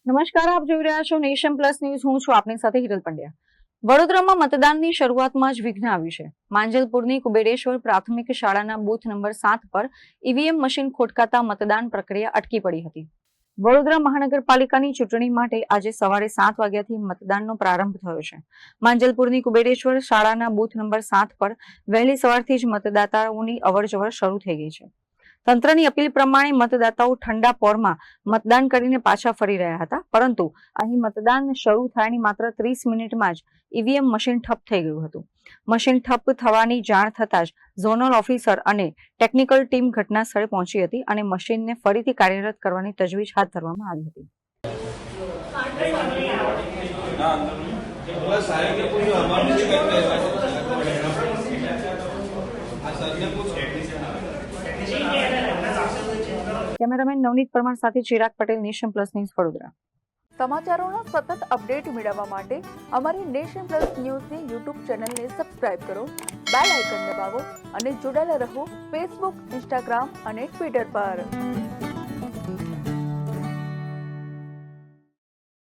નમસ્કાર, આપ જોઈ રહ્યા છો નેશન પ્લસ ન્યૂઝ. હું છું આપની સાથે હિરલ પંડ્યા. વડોદરામાં મતદાનની શરૂઆતમાં જ વિઘ્ન આવ્યું છે. માંજલપુરની કુબેરેશ્વર પ્રાથમિક શાળાના બૂથ નંબર 7 પર ઈવીએમ મશીન ખોટકાતા મતદાન પ્રક્રિયા અટકી પડી હતી. વડોદરા મહાનગરપાલિકાની ચૂંટણી માટે આજે સવારે 7 વાગ્યાથી મતદાનનો પ્રારંભ થયો છે. માંજલપુરની કુબેરેશ્વર શાળાના બૂથ નંબર 7 પર વહેલી સવારથી જ મતદાતાઓની અવરજવર શરૂ થઈ ગઈ છે. તંત્રની અપીલ પ્રમાણે મતદાતાઓ ઠંડા પોરમાં મતદાન કરીને પાછા ફરી રહ્યા હતા, પરંતુ અહીં મતદાન શરૂ થયાની માત્ર 30 મિનિટમાં જ ઈવીએમ મશીન ઠપ થઈ ગયું હતું. મશીન ઠપ થવાની જાણ થતાં જ ઝોનલ ઓફિસર અને ટેકનિકલ ટીમ ઘટના સ્થળે પહોંચી હતી અને મશીનને ફરીથી કાર્યરત કરવાની તજવીજ હાથ ધરવામાં આવી હતી. કેમેરામેન નવનીત પરમાર સાથે Chirag Patel, Nation Plus News, Vadodara. સમાચારોના સતત અપડેટ મેળવવા માટે અમારી નેશન પ્લસ ન્યૂઝની યુટ્યુબ ચેનલને સબસ્ક્રાઇબ કરો, બેલ આઇકન દબાવો અને જોડાયેલા રહો ફેસબુક, ઇન્સ્ટાગ્રામ અને ટ્વિટર પર.